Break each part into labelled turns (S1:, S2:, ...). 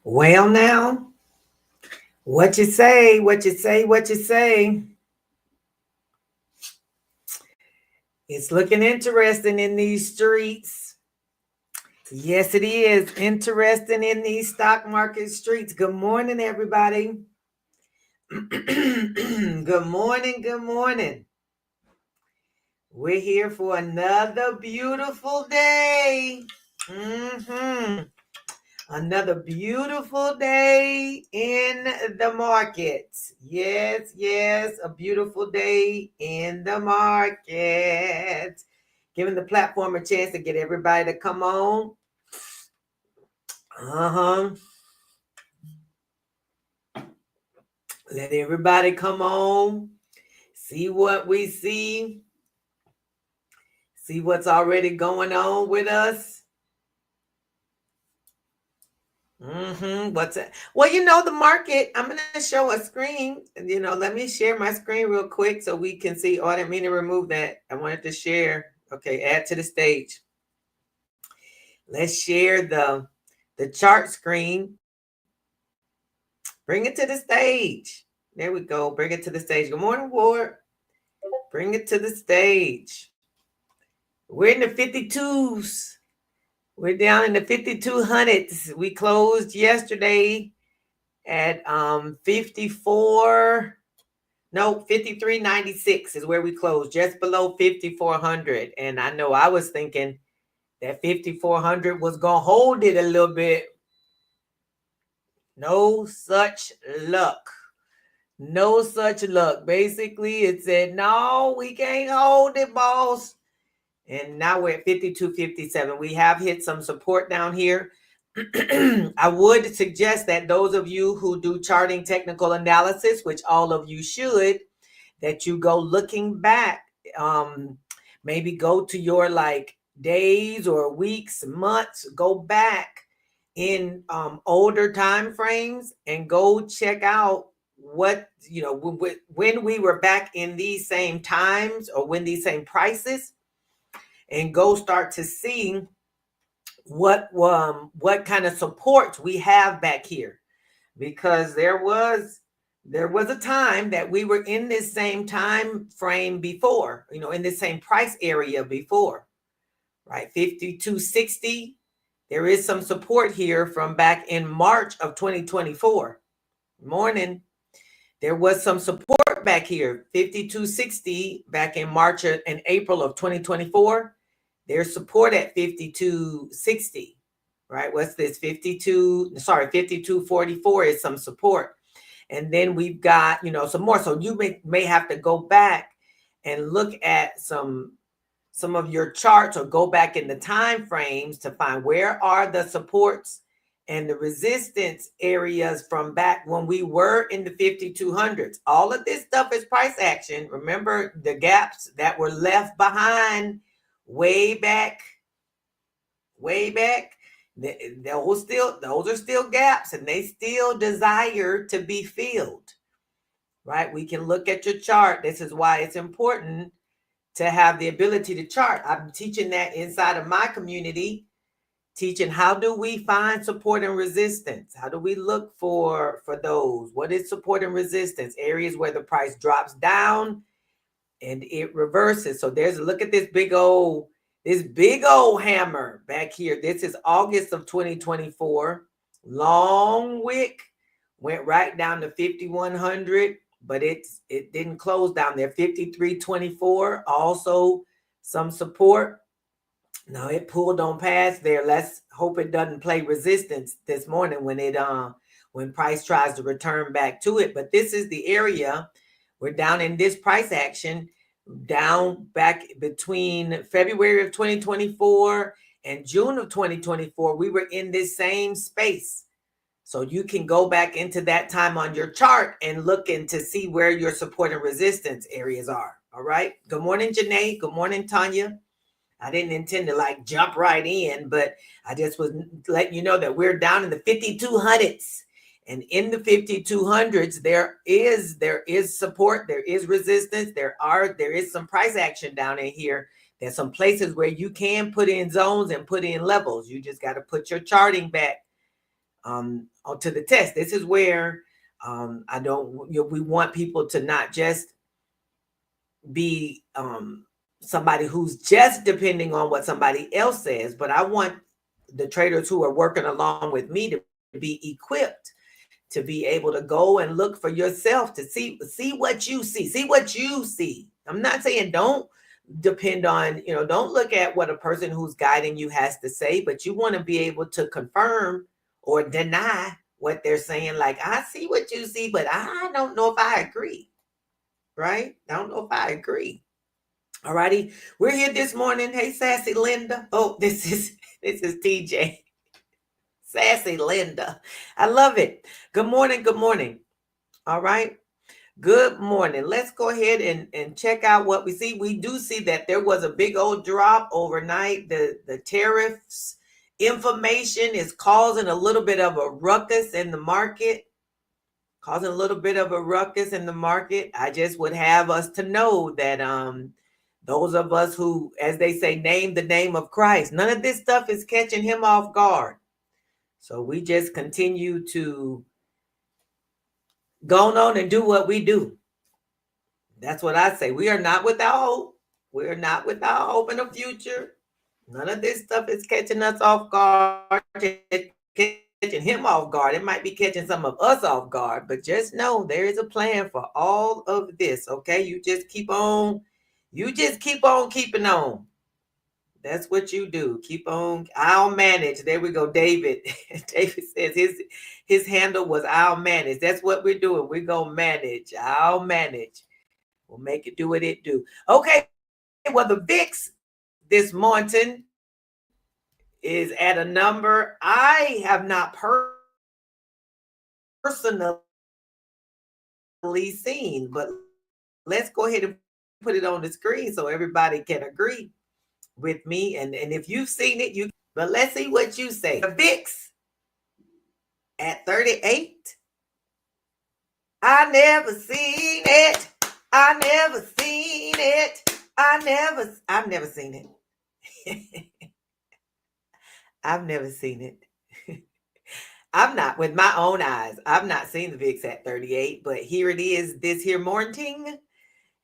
S1: Well, now, what you say, what you say, what you say. It's looking interesting in these streets. Yes, it is interesting in these stock market streets. Good morning, everybody. Good morning, good morning. We're here for another beautiful day. Another beautiful day in the market. Yes, yes, a beautiful day in the market. Giving the platform a chance to get everybody to come on. Uh-huh. Let everybody come on. See what we see. See what's already going on with us. What's it? Well, the market. I'm gonna show a screen. Let me share my screen real quick so we can see. Oh, I didn't mean to remove that. I wanted to share. Okay, add to the stage. Let's share the chart screen. Bring it to the stage. There we go. Bring it to the stage. Good morning, Ward. Bring it to the stage. We're in the 52s. We're down in the 5200s. We closed yesterday at 53.96 is where we closed, just below 5400. And I know I was thinking that 5400 was gonna hold it a little bit. No such luck. No such luck. Basically, it said, no, we can't hold it, boss. And now we're at 52.57. We have hit some support down here. I would suggest that those of you who do charting technical analysis, which all of you should, that you go looking back. Maybe go to your days or weeks, months, go back in older time frames and go check out what, when we were back in these same times or when these same prices, and go start to see what kind of support we have back here, because there was a time that we were in this same time frame before, in this same price area before, right? 52.60. There is some support here from back in March of 2024. Morning. There was some support back here, 52.60 back in March and April of 2024. There's support at 52.60, right? What's this? 52.44 is some support. And then we've got, some more. So you may have to go back and look at some of your charts or go back in the time frames to find where are the supports and the resistance areas from back when we were in the 5200s. All of this stuff is price action. Remember the gaps that were left behind way back. Those are still gaps, and they still desire to be filled, right? We can look at your chart. This is why it's important to have the ability to chart. I'm teaching that inside of my community, teaching how do we find support and resistance? How do we look for those? What is support and resistance? Areas where the price drops down and it reverses. So there's a look at this big old hammer back here. This is August of 2024. Long wick went right down to 5100, but it didn't close down there. 53.24, also some support. Now it pulled on past there. Let's hope it doesn't play resistance this morning when price tries to return back to it. But this is the area we're down in this price action, down back between February of 2024 and June of 2024. We were in this same space. So you can go back into that time on your chart and look in to see where your support and resistance areas are. All right. Good morning, Janae. Good morning, Tanya. I didn't intend to jump right in, but I just was letting you know that we're down in the 5200s. And in the 5200s, there is support, there is resistance, there is some price action down in here. There's some places where you can put in zones and put in levels. You just got to put your charting back to the test. This is where I don't, we want people to not just be somebody who's just depending on what somebody else says, but I want the traders who are working along with me to be equipped to be able to go and look for yourself to see what you see what you see. I'm not saying don't depend on, don't look at what a person who's guiding you has to say, but you want to be able to confirm or deny what they're saying. Like, I see what you see, but I don't know if I agree. Right? I don't know if I agree. All righty. We're here this morning. Hey, Sassy Linda. Oh, this is TJ. Sassy Linda. I love it. Good morning. Good morning. All right. Good morning. Let's go ahead and check out what we see. We do see that there was a big old drop overnight. The tariffs information is causing a little bit of a ruckus in the market. I just would have us to know that those of us who, as they say, name the name of Christ, none of this stuff is catching him off guard. So we just continue to go on and do what we do. That's what I say. We are not without hope. We are not without hope in the future. None of this stuff is catching us off guard. It's catching him off guard. It might be catching some of us off guard, but just know there is a plan for all of this. Okay, you just keep on keeping on. That's what you do. Keep on. I'll manage. There we go, David. David says his handle was I'll manage. That's what we're doing. We're gonna manage. I'll manage. We'll make it do what it do. Okay. Well, the VIX this morning is at a number I have not personally seen, but let's go ahead and put it on the screen so everybody can agree with me. And if you've seen it, but let's see what you say. The VIX at 38. I never seen it. I've never seen it. I've never seen it. I've never seen it. I'm not, with my own eyes, I've not seen the VIX at 38, but here it is this here morning.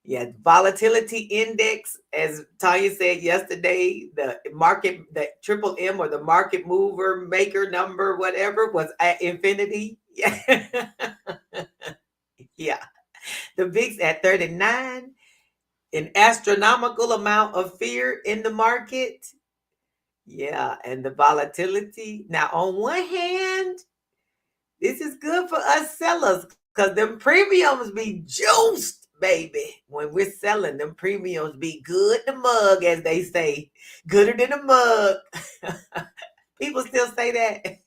S1: Yeah, volatility index, as Tanya said yesterday, the market, the triple M or the market mover maker number, whatever, was at infinity. Yeah. Yeah. The VIX at 39, an astronomical amount of fear in the market. Yeah, and the volatility. Now, on one hand, this is good for us sellers because them premiums be juiced, baby. When we're selling, them premiums be good to mug, as they say. Gooder than a mug. People still say that.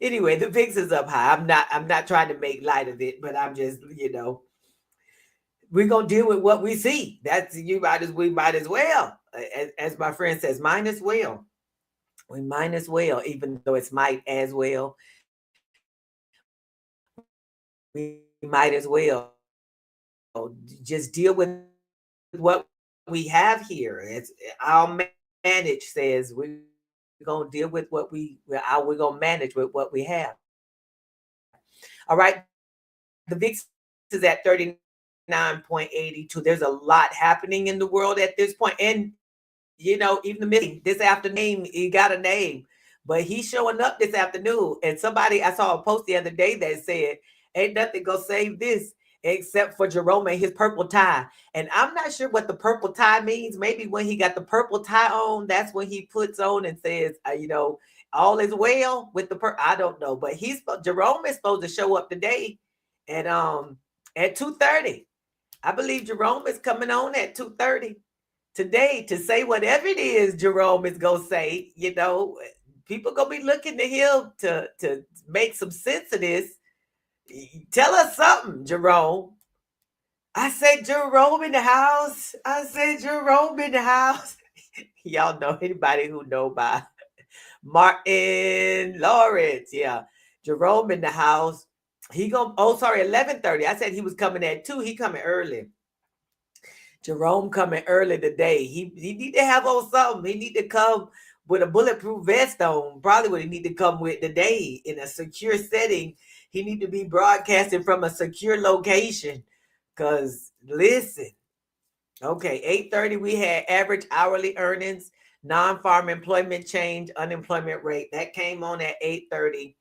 S1: Anyway, the VIX is up high. I'm not trying to make light of it, but I'm just, we're gonna deal with what we see. That's we might as well. As my friend says, might as well. We might as well, even though it's might as well. We might as well just deal with what we have here. It's our manage says we're gonna deal with what we're gonna manage with what we have. All right. The VIX is at 39.82. There's a lot happening in the world at this point. And even the missing this afternoon, he got a name, but he's showing up this afternoon. And I saw a post the other day that said, ain't nothing gonna save this except for Jerome and his purple tie. And I'm not sure what the purple tie means. Maybe when he got the purple tie on, that's when he puts on and says, all is well with the I don't know, but Jerome is supposed to show up today at 2:30. I believe Jerome is coming on at 2:30 today to say whatever it is Jerome is gonna say. People gonna be looking to him to make some sense of this. Tell us something, Jerome. I said Jerome in the house. Y'all know anybody who know by Martin Lawrence. Yeah. Jerome in the house. He 11:30. I said he was coming at 2. He coming early. Jerome coming early today. He need to have on something. He need to come with a bulletproof vest on. Probably what he need to come with today in a secure setting. He need to be broadcasting from a secure location. Cause listen, okay, 8:30 we had average hourly earnings, non-farm employment change, unemployment rate. That came on at 8:30.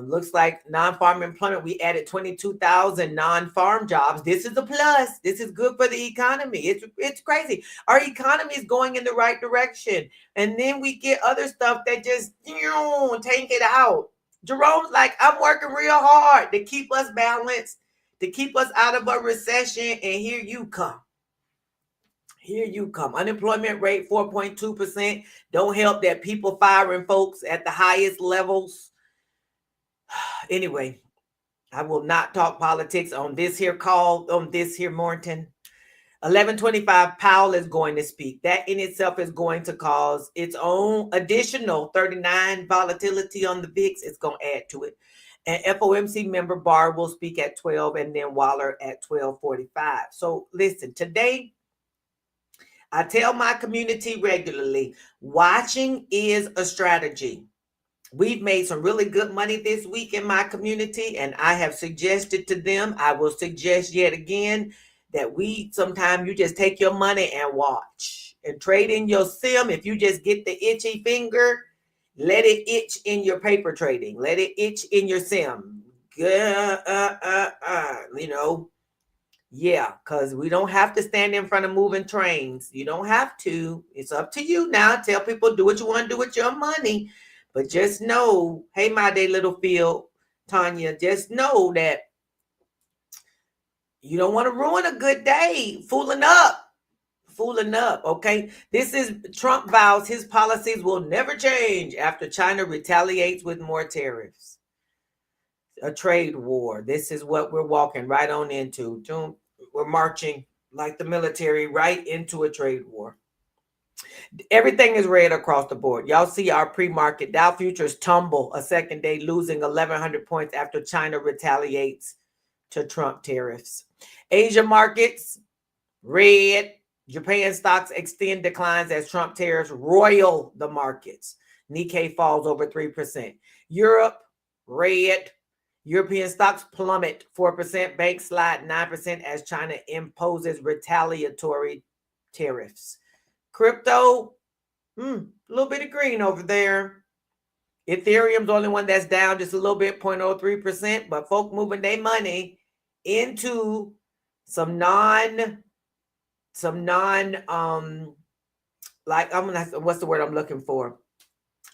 S1: Looks like non-farm employment, we added 22,000 non-farm jobs. This is a plus. This is good for the economy. It's crazy. Our economy is going in the right direction. And then we get other stuff that just tank it out. Jerome's like, I'm working real hard to keep us balanced, to keep us out of a recession. And here you come. Here you come. Unemployment rate 4.2%. Don't help that people firing folks at the highest levels. Anyway, I will not talk politics on this here call, on this here Morton. 11:25, Powell is going to speak. That in itself is going to cause its own additional 39 volatility on the VIX. It's going to add to it. And FOMC member Barr will speak at 12 and then Waller at 12:45. So listen, today, I tell my community regularly, watching is a strategy. We've made some really good money this week in my community, and I have suggested to them, I will suggest yet again, that sometimes you just take your money and watch. And trade in your sim. If you just get the itchy finger, let it itch in your paper trading. Let it itch in your sim. Yeah, because we don't have to stand in front of moving trains. You don't have to. It's up to you now. Tell people, do what you want to do with your money. But just know, hey, my day, Littlefield, Tanya, just know that you don't want to ruin a good day fooling up. Okay? This is Trump vows his policies will never change after China retaliates with more tariffs. A trade war. This is what we're walking right on into. We're marching like the military right into a trade war. Everything is red across the board. Y'all see our pre-market Dow futures tumble a second day, losing 1,100 points after China retaliates to Trump tariffs. Asia markets, red. Japan stocks extend declines as Trump tariffs roil the markets. Nikkei falls over 3%. Europe, red. European stocks plummet 4%. Banks slide 9% as China imposes retaliatory tariffs. Crypto, a little bit of green over there. Ethereum's the only one that's down just a little bit, 0.03%, but folk moving their money into some non, like, what's the word I'm looking for?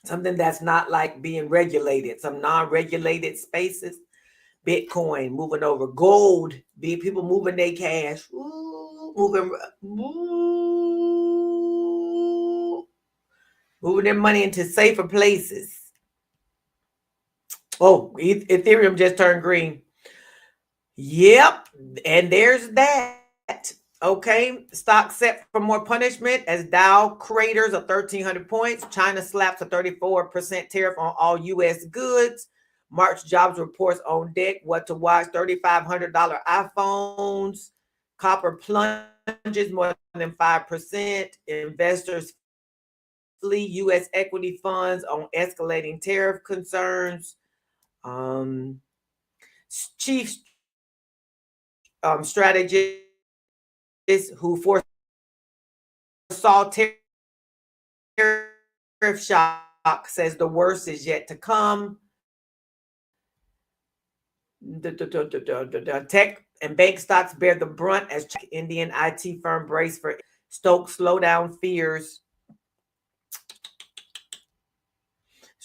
S1: Something that's not like being regulated, some non-regulated spaces. Bitcoin moving over. Gold, people moving their cash. Moving their money into safer places. Oh, Ethereum just turned green. Yep, and there's that. Okay, stock set for more punishment as Dow craters of 1,300 points. China slaps a 34% tariff on all U.S. goods. March jobs reports on deck. What to watch? $3,500 iPhones. Copper plunges more than 5%. Investors flee U.S. equity funds on escalating tariff concerns. Chief strategist who foresaw tariff shock says the worst is yet to come. The tech and bank stocks bear the brunt as Indian IT firm brace for stoke slowdown fears.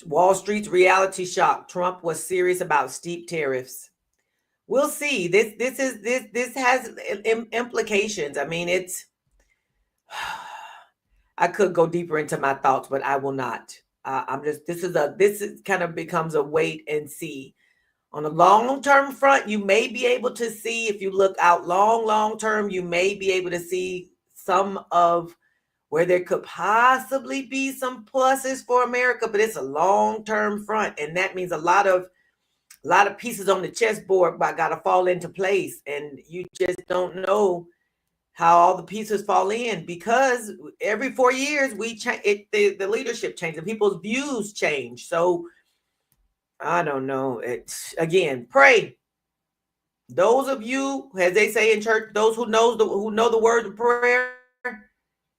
S1: Wall Street's reality shock. Trump was serious about steep tariffs. We'll see. This has implications. I mean, I could go deeper into my thoughts, but I will not. This kind of becomes a wait and see. On a long-term front, you may be able to see, if you look out long term, you may be able to see some of where there could possibly be some pluses for America, but it's a long-term front, and that means a lot of pieces on the chessboard got to fall into place, and you just don't know how all the pieces fall in, because every 4 years we change the leadership changes and people's views change. So I don't know. It's, again, pray. Those of you, as they say in church, those who know the words of prayer,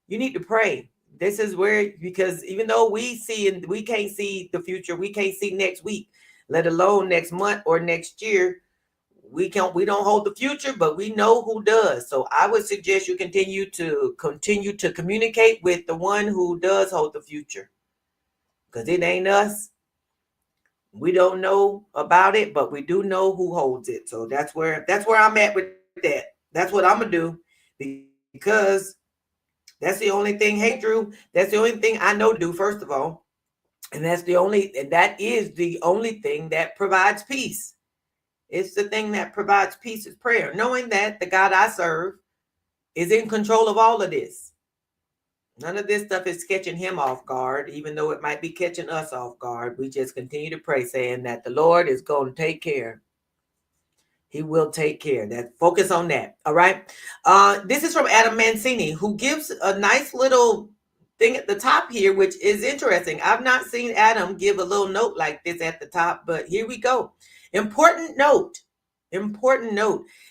S1: you need to pray. This is where, because even though we can't see the future, we can't see next week, let alone next month or next year. We don't hold the future, but we know who does. So I would suggest you continue to communicate with the one who does hold the future, because it ain't us. We don't know about it, but we do know who holds it. So that's where I'm at with that. That's what I'm gonna do, because that's the only thing. Hey Drew, that's the only thing I know to do, first of all. And that is the only thing that provides peace. It's the thing that provides peace is prayer. Knowing that the God I serve is in control of all of this. None of this stuff is catching him off guard, even though it might be catching us off guard. We just continue to pray, saying that the Lord is going to take care. He will take care. That focus on that. All right. This is from Adam Mancini, who gives a nice little thing at the top here, which is interesting. I've not seen Adam give a little note like this at the top, but here we go. Important note.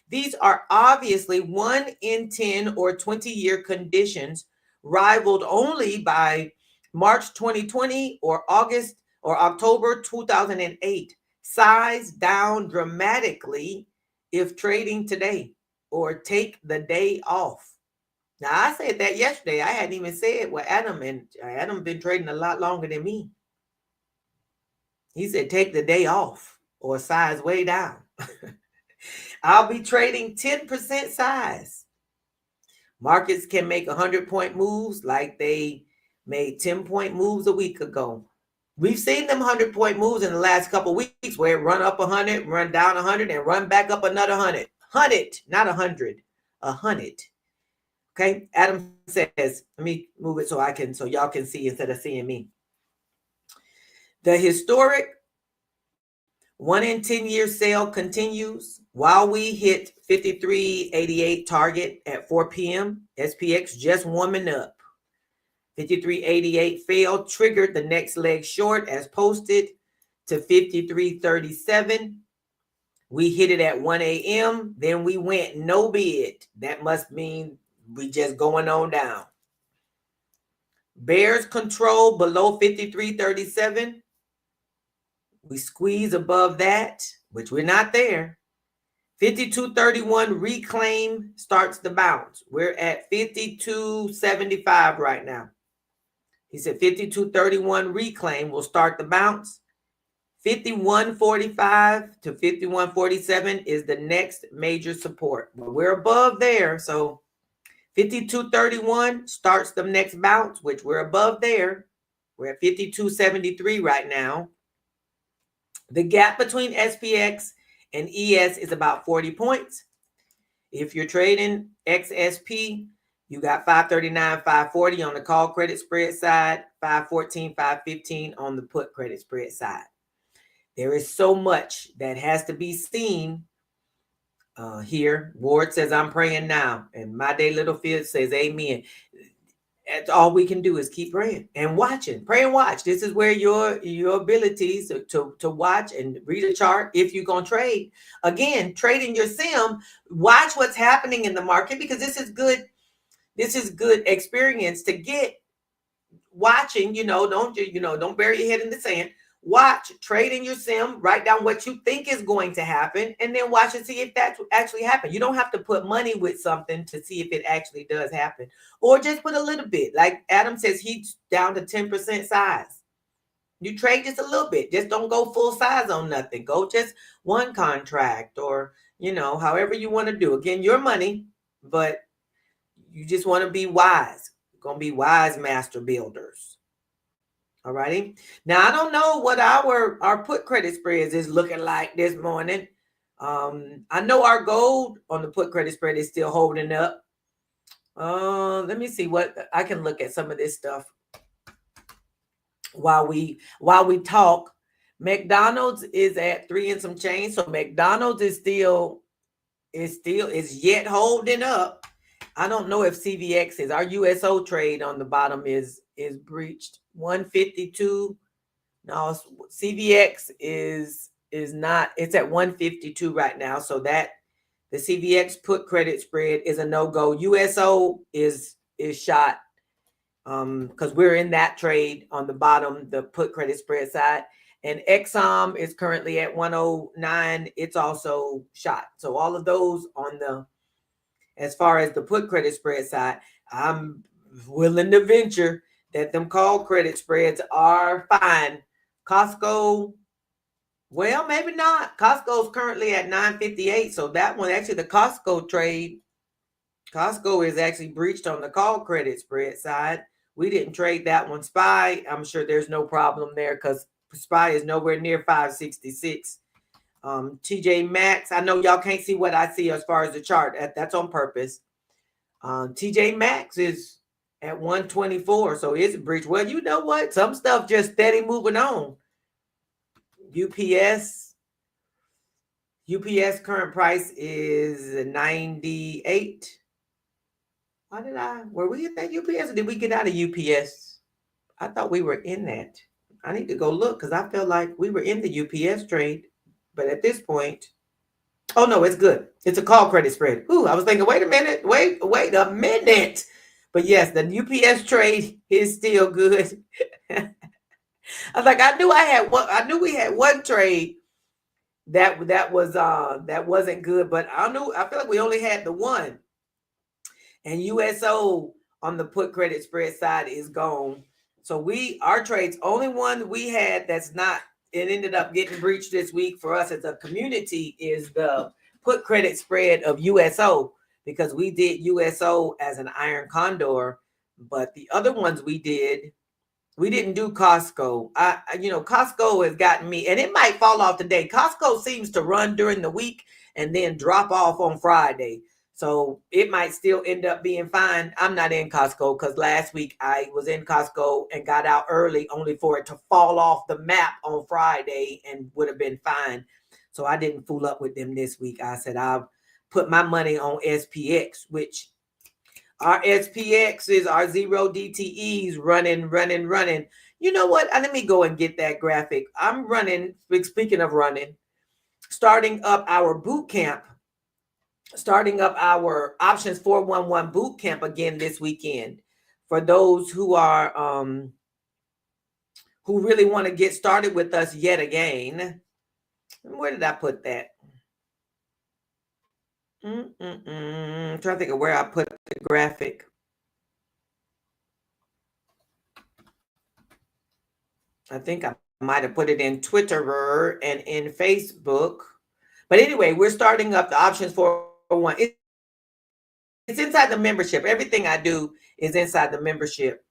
S1: These are obviously 1 in 10 or 20-year conditions, rivaled only by March 2020 or August or October 2008. Size down dramatically if trading today, or take the day off. Now, I said that yesterday. I hadn't even said what Adam, and Adam been trading a lot longer than me. He said, take the day off or size way down. I'll be trading 10% size. Markets can make 100-point moves like they made 10-point moves a week ago. We've seen them 100-point moves in the last couple of weeks, where it run up 100, run down 100, and run back up another 100. 100, not 100, 100. Okay, Adam says, let me move it so y'all can see instead of seeing me. The historic 1 in 10-year sale continues while we hit 53.88 target at 4 p.m. SPX just warming up. 53.88 fail, triggered the next leg short as posted to 53.37. We hit it at 1 a.m. Then we went no bid. That must mean we just going on down. Bears control below 53.37. We squeeze above that, which we're not there. 52.31 reclaim starts the bounce. We're at 52.75 right now. He said 52.31 reclaim will start the bounce. 51.45 to 51.47 is the next major support. Well, we're above there. So 52.31 starts the next bounce, which we're above there. We're at 52.73 right now. The gap between SPX and ES is about 40 points. If you're trading XSP, you got 539, 540 on the call credit spread side, 514, 515 on the put credit spread side. There is so much that has to be seen here. Ward says, I'm praying now. And My Day Littlefield says, amen. That's all we can do is keep praying and watching. Pray and watch. This is where your abilities to watch and read a chart. If you're going to trade, again, trading your sim, watch what's happening in the market, because this is good. This is good experience to get watching. Don't bury your head in the sand. Watch, trade in your sim, write down what you think is going to happen, and then watch and see if that actually happened. You don't have to put money with something to see if it actually does happen, or just put a little bit. Like Adam says, he's down to 10% size. You trade just a little bit. Just don't go full size on nothing. Go just one contract, or, however you want to do. Again, your money, but you just want to be wise. You're going to be wise master builders. All righty. Now, I don't know what our put credit spreads is looking like this morning. I know our gold on the put credit spread is still holding up. Let me see what I can look at some of this stuff while we talk. McDonald's is at 3 and some change. So McDonald's is yet holding up. I don't know if CVX is our USO trade on the bottom is breached 152. No, CVX is not. It's at 152 right now. So that the CVX put credit spread is a no-go. USO is shot because we're in that trade on the bottom, the put credit spread side. And Exxon is currently at 109. It's also shot. So all of those on the, as far as the put credit spread side, I'm willing to venture that them call credit spreads are fine. Costco, well, maybe not. Costco's currently at 958. So that one, actually, the Costco trade, Costco is actually breached on the call credit spread side. We didn't trade that one. SPY, I'm sure there's no problem there because SPY is nowhere near 566. TJ Maxx, I know y'all can't see what I see as far as the chart. That's on purpose. TJ Maxx is at 124, so it's a breach. Well, you know what? Some stuff just steady moving on. UPS current price is 98. Were we at that UPS or did we get out of UPS? I thought we were in that. I need to go look because I feel like we were in the UPS trade. But at this point, oh no, it's good. It's a call credit spread. Ooh, I was thinking, wait a minute. But yes, the UPS trade is still good. I was like, I knew we had one trade that wasn't good, but I feel like we only had the one. And USO on the put credit spread side is gone. So our trades, only one we had that's not, it ended up getting breached this week for us as a community is the put credit spread of USO, because we did USO as an iron condor, but the other ones we didn't do Costco. Costco has gotten me, and it might fall off today. Costco seems to run during the week and then drop off on Friday. So it might still end up being fine. I'm not in Costco because last week I was in Costco and got out early only for it to fall off the map on Friday and would have been fine. So I didn't fool up with them this week. I said I'll put my money on SPX, which our SPX is our 0 DTEs running. You know what? Let me go and get that graphic. I'm running, speaking of running, starting up our boot camp. Starting up our options 411 boot camp again this weekend for those who are who really want to get started with us yet again. Where did I put that? I'm trying to think of where I put the graphic. I think I might have put it in Twitter and in Facebook. But anyway, we're starting up the options 411. It's inside the membership. Everything I do is inside the membership,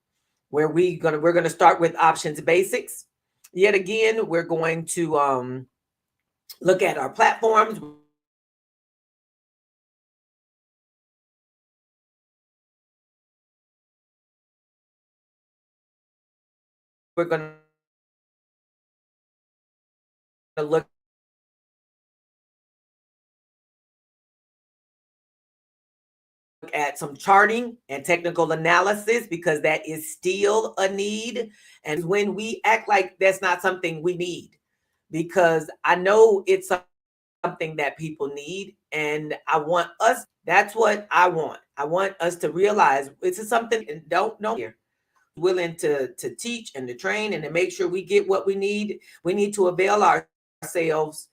S1: where we're gonna start with options basics. Yet again, we're going to look at our platforms. We're going to look at some charting and technical analysis, because that is still a need. And when we act like that's not something we need, because I know it's something that people need, and I want us, that's what I want. I want us to realize it's something and don't know here. Willing to teach and to train and to make sure we get what we need. We need to avail ourselves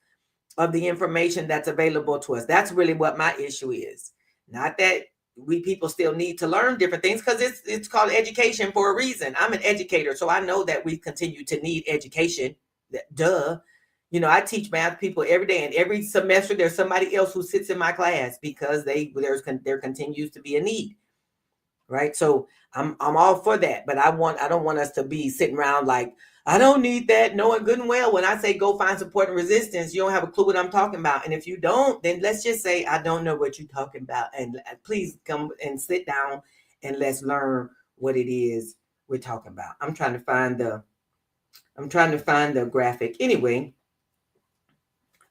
S1: of the information that's available to us. That's really what my issue is. Not that we people still need to learn different things, because it's called education for a reason. I'm an educator, so I know that we continue to need education. Duh. I teach math people every day, and every semester there's somebody else who sits in my class because there continues to be a need, right? So I'm all for that, but I don't want us to be sitting around like, I don't need that, knowing good and well when I say go find support and resistance, you don't have a clue what I'm talking about. And if you don't, then let's just say I don't know what you're talking about, and please come and sit down and let's learn what it is we're talking about. I'm trying to find the graphic. Anyway,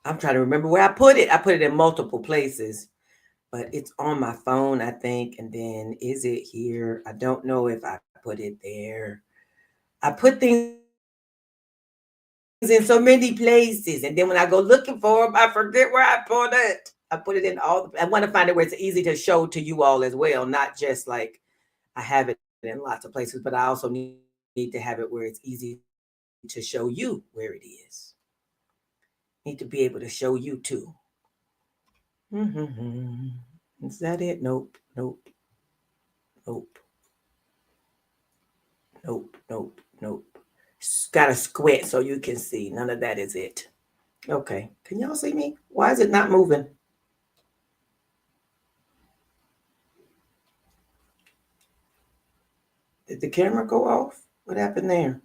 S1: I'm trying to remember where I put it. I put it in multiple places, but it's on my phone, I think. And then is it here? I don't know if I put it there. I put things in so many places, and then when I go looking for them, I forget where I put it. I put it in all. I want to find it where it's easy to show to you all as well, not just like I have it in lots of places, but I also need to have it where it's easy to show you where it is. Need to be able to show you too. Is that it? Nope. Nope. Nope. Nope. Got to squint so you can see. None of that is it. Okay. Can y'all see me? Why is it not moving? Did the camera go off? What happened there?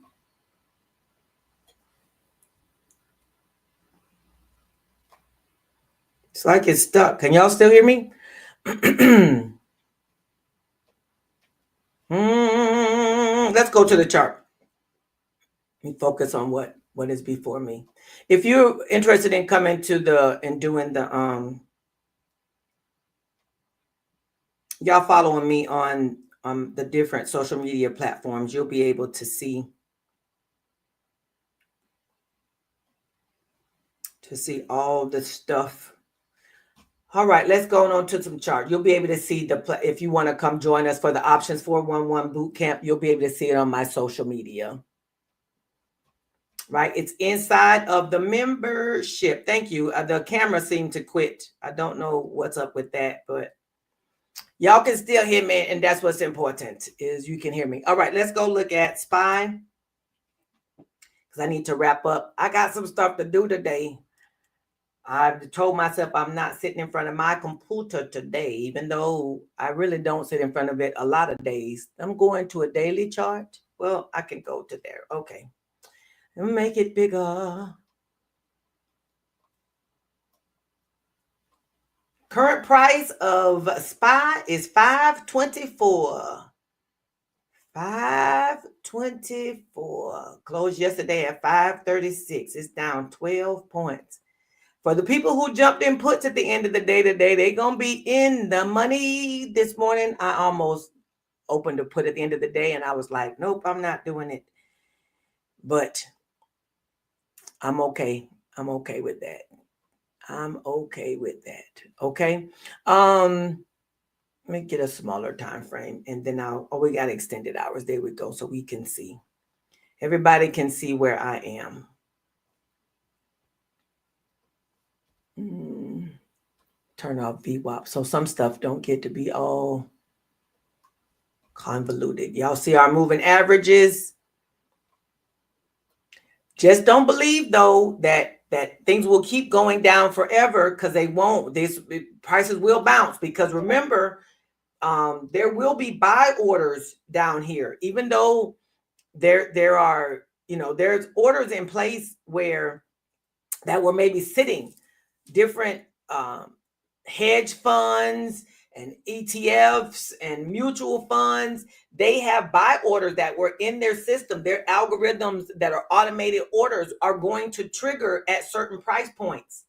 S1: It's like it's stuck. Can y'all still hear me? Let's go to the chart. Let me focus on what is before me. If you're interested in coming to doing the y'all following me on the different social media platforms, you'll be able to see all the stuff. All right, let's go on to some chart. You'll be able to see if you want to come join us for the Options 411 boot camp, you'll be able to see it on my social media. Right, it's inside of the membership. Thank you. The camera seemed to quit. I don't know what's up with that, but y'all can still hear me, and that's what's important, is you can hear me. All right, let's go look at SPY, because I need to wrap up. I got some stuff to do today. I've told myself I'm not sitting in front of my computer today, even though I really don't sit in front of it a lot of days. I'm going to a daily chart. Well, I can go to there. Okay. Let me make it bigger. Current price of SPY is 524. 524. Closed yesterday at 536. It's down 12 points. For the people who jumped in puts at the end of the day today, they're going to be in the money. This morning, I almost opened a put at the end of the day, and I was like, nope, I'm not doing it. But I'm okay. I'm okay with that. I'm okay with that. Okay. Let me get a smaller time frame, and then we got extended hours. There we go. So we can see. Everybody can see where I am. Turn off VWAP. So some stuff don't get to be all convoluted. Y'all see our moving averages. Just don't believe, though, that things will keep going down forever, because they won't. Prices will bounce, because remember, there will be buy orders down here, even though there are, there's orders in place that were maybe sitting. Different hedge funds and ETFs and mutual funds, they have buy orders that were in their system. Their algorithms that are automated orders are going to trigger at certain price points.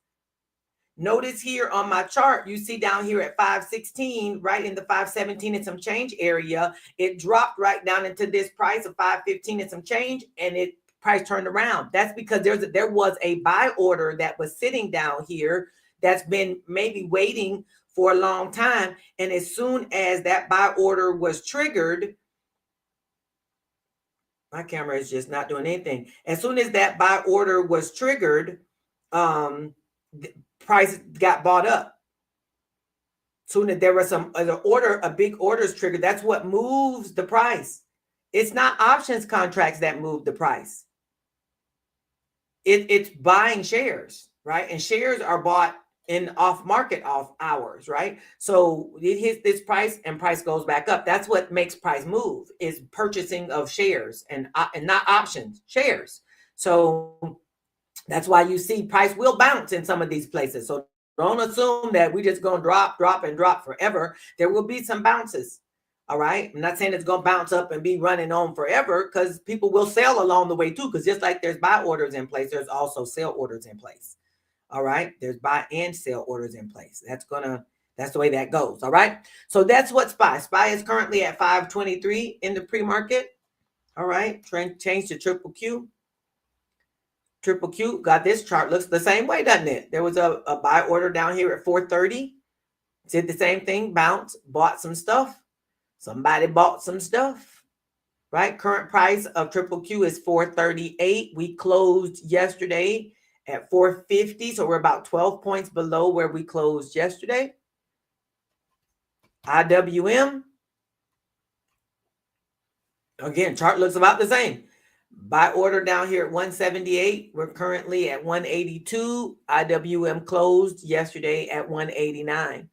S1: Notice here on my chart, you see down here at 516, right in the 517 and some change area, it dropped right down into this price of 515 and some change, and price turned around. That's because there was a buy order that was sitting down here that's been maybe waiting for a long time. And as soon as that buy order was triggered, my camera is just not doing anything. As soon as that buy order was triggered, the price got bought up. Soon as there was a big orders triggered, that's what moves the price. It's not options contracts that move the price. It's buying shares, right? And shares are bought in off hours, right? So it hits this price and price goes back up. That's what makes price move, is purchasing of shares and not options, shares. So that's why you see price will bounce in some of these places. So don't assume that we're just going to drop forever. There will be some bounces. All right. I'm not saying it's going to bounce up and be running on forever, because people will sell along the way too. Because just like there's buy orders in place, there's also sell orders in place. All right. There's buy and sell orders in place. That's going to That's the way that goes. All right. So that's what SPY. SPY is currently at 523 in the pre-market. All right. Change to triple Q. Triple Q got this chart. Looks the same way, doesn't it? There was a buy order down here at 430. Did the same thing. Bounce. Bought some stuff. Somebody bought some stuff. Right. Current price of triple Q is 438. We closed yesterday at 450. So we're about 12 points below where we closed yesterday. IWM. Again, chart looks about the same. Buy order down here at 178. We're currently at 182. IWM closed yesterday at 189.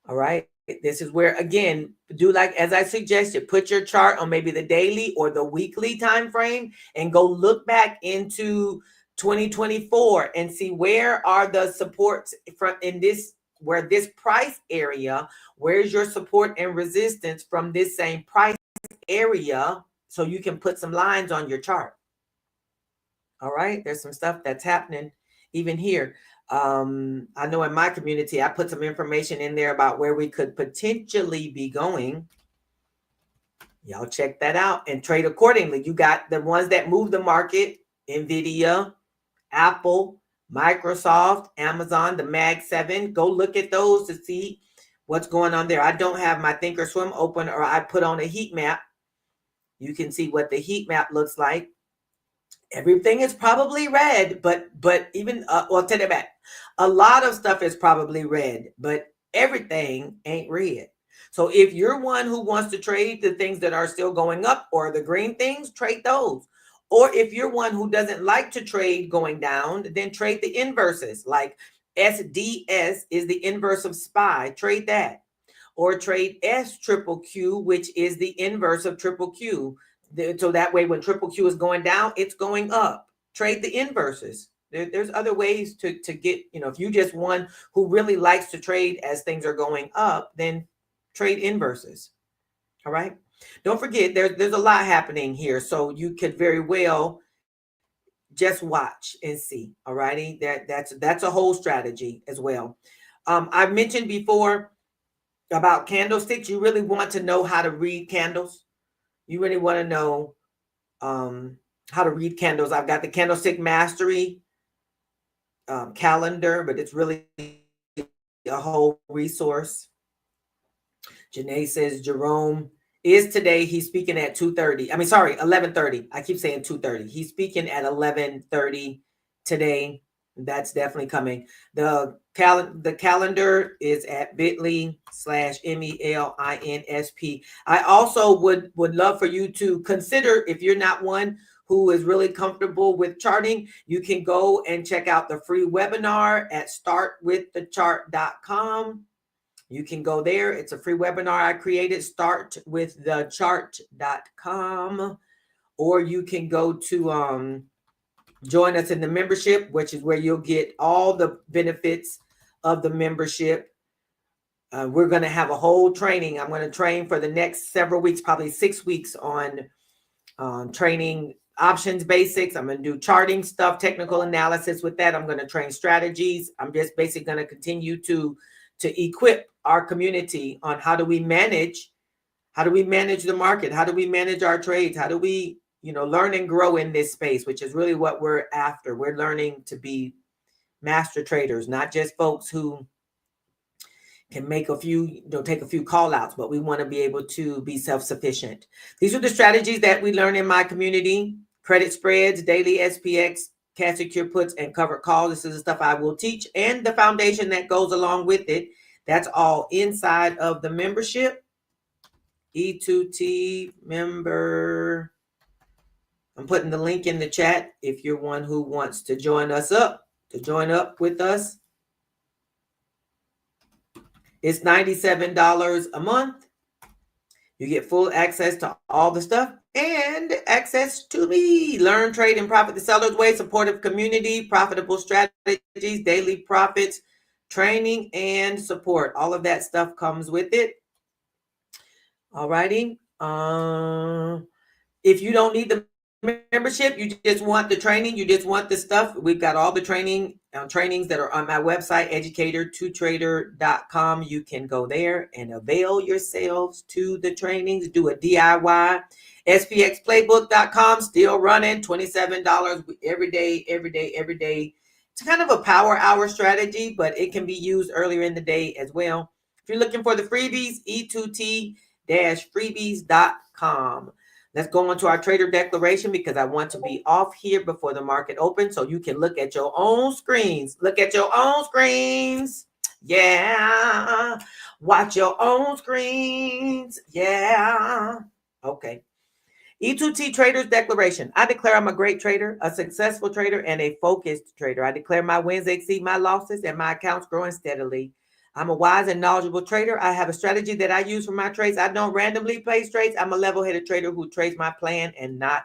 S1: All right. This is where, again, do like as I suggested, put your chart on maybe the daily or the weekly time frame and go look back into 2024 and see where are the supports from in this, where this price area, where's your support and resistance from this same price area, so you can put some lines on your chart. All right. There's some stuff that's happening even here. I know in my community, I put some information in there about where we could potentially be going. Y'all check that out and trade accordingly. You got the ones that move the market: Nvidia, Apple, Microsoft, Amazon, the Mag 7. Go look at those to see what's going on there. I don't have my Thinkorswim open, or I put on a heat map. You can see what the heat map looks like. Everything is probably red, but even, well, take it back. A lot of stuff is probably red, but everything ain't red. So if you're one who wants to trade the things that are still going up or the green things, trade those. Or if you're one who doesn't like to trade going down, then trade the inverses. Like SDS is the inverse of SPY. Trade that. Or trade S triple Q, which is the inverse of triple Q. So that way, when triple Q is going down, it's going up. Trade the inverses. There's other ways to get, if you just one who really likes to trade as things are going up, then trade inverses. All right. Don't forget, there's a lot happening here. So you could very well just watch and see. All righty. That's a whole strategy as well. I've mentioned before about candlesticks. You really want to know how to read candles. You really want to know how to read candles. I've got the Candlestick Mastery calendar, but it's really a whole resource. Janae says Jerome is today. He's speaking at 2:30. 11:30. I keep saying 2:30. He's speaking at 11:30 today. That's definitely coming. The calendar is at bit.ly/MELINSP. I also would love for you to consider, if you're not one who is really comfortable with charting, you can go and check out the free webinar at startwiththechart.com. You can go there. It's a free webinar I created, startwiththechart.com. Or you can go to join us in the membership, which is where you'll get all the benefits of the membership. We're going to have a whole training. I'm going to train for the next several weeks, probably 6 weeks, on training options basics. I'm going to do charting stuff, technical analysis with that. I'm going to train strategies. I'm just basically going to continue to equip our community on how do we manage the market? How do we manage our trades? How do we learn and grow in this space, which is really what we're after. We're learning to be master traders, not just folks who can make a few, take a few call outs, but we want to be able to be self-sufficient. These are the strategies that we learn in my community: credit spreads, daily SPX, cash secure puts, and covered calls. This is the stuff I will teach, and the foundation that goes along with it. That's all inside of the membership. E2T member. I'm putting the link in the chat if you're one who wants to join up with us. It's $97 a month. You get full access to all the stuff and access to me. Learn, trade, and profit the seller's way. Supportive community, profitable strategies, daily profits, training, and support. All of that stuff comes with it. All righty. If you don't need the membership, you just want the training, you just want the stuff, we've got all the trainings that are on my website, educator2trader.com. You can go there and avail yourselves to the trainings, do a DIY. spxplaybook.com, still running, $27 every day. It's kind of a power hour strategy, but it can be used earlier in the day as well. If you're looking for the freebies, e2t-freebies.com. Let's go on to our trader declaration, because I want to be off here before the market opens so you can look at your own screens. Look at your own screens. Yeah. Watch your own screens. Yeah. Okay. E2T Trader's Declaration. I declare I'm a great trader, a successful trader, and a focused trader. I declare my wins exceed my losses and my accounts growing steadily. I'm a wise and knowledgeable trader. I have a strategy that I use for my trades. I don't randomly place trades. I'm a level-headed trader who trades my plan and not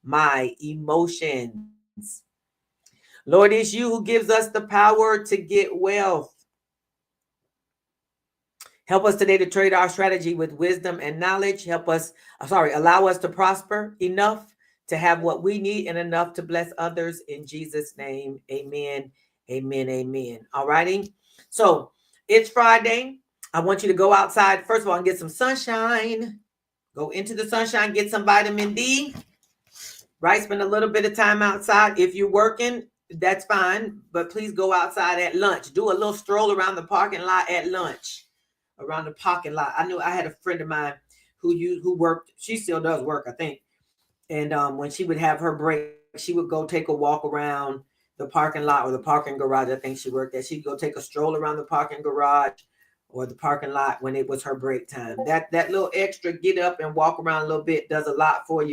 S1: my emotions. Lord, it's you who gives us the power to get wealth. Help us today to trade our strategy with wisdom and knowledge. Allow us to prosper enough to have what we need and enough to bless others. In Jesus' name, amen, amen, amen. All righty. So it's Friday. I want you to go outside, first of all, and get some sunshine. Go into the sunshine, get some vitamin D, right? Spend a little bit of time outside. If you're working, that's fine, but please go outside at lunch. Do a little stroll around the parking lot at lunch. Around the parking lot. I knew I had a friend of mine who worked. She still does work, I think. And when she would have her break, she would go take a walk around the parking lot or the parking garage. I think she worked at. She'd go take a stroll around the parking garage or the parking lot when it was her break time. That little extra get up and walk around a little bit does a lot for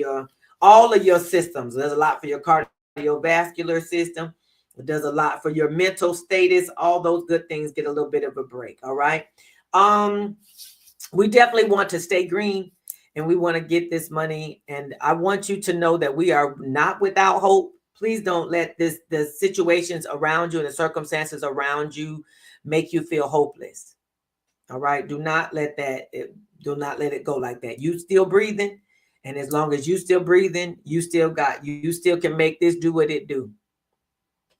S1: all of your systems. It does a lot for your cardiovascular system. It does a lot for your mental status. All those good things get a little bit of a break. All right. We definitely want to stay green and we want to get this money. And I want you to know that we are not without hope. Please don't let the situations around you and the circumstances around you make you feel hopeless. All right. Do not let it go like that. You still breathing. And as long as you still breathing, you still can make this do what it do.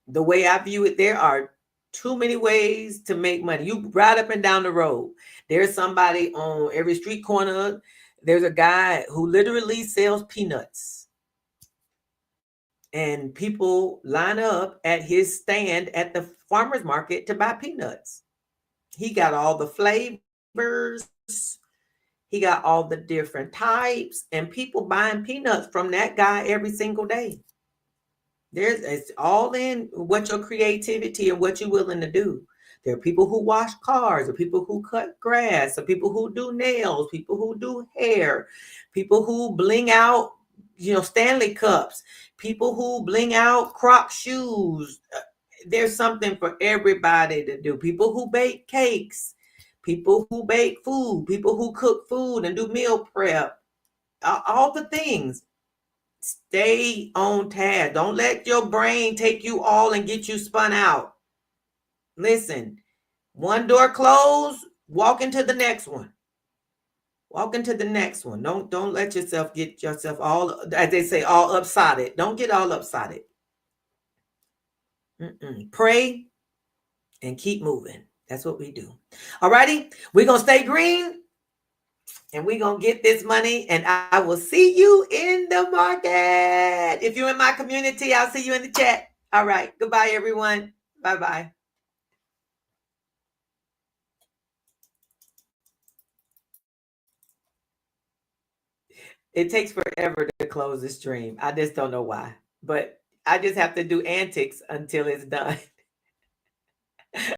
S1: The way I view it, there are too many ways to make money. You ride up and down the road. There's somebody on every street corner. There's a guy who literally sells peanuts. And people line up at his stand at the farmer's market to buy peanuts. He got all the flavors. He got all the different types. And people buying peanuts from that guy every single day. It's all in what your creativity and what you're willing to do. There are people who wash cars, or people who cut grass, or people who do nails, people who do hair, people who bling out, Stanley cups, people who bling out Croc shoes. There's something for everybody to do. People who bake cakes, people who bake food, people who cook food and do meal prep, all the things. Stay on task. Don't let your brain take you all and get you spun out. Listen, one door closed, walk into the next one. Walk into the next one. Don't let yourself get yourself all, as they say, all upsided. Don't get all upsided. Pray and keep moving. That's what we do. All righty. We're going to stay green. And we're going to get this money, and I will see you in the market. If you're in my community, I'll see you in the chat. All right. Goodbye, everyone. Bye-bye. It takes forever to close the stream. I just don't know why. But I just have to do antics until it's done.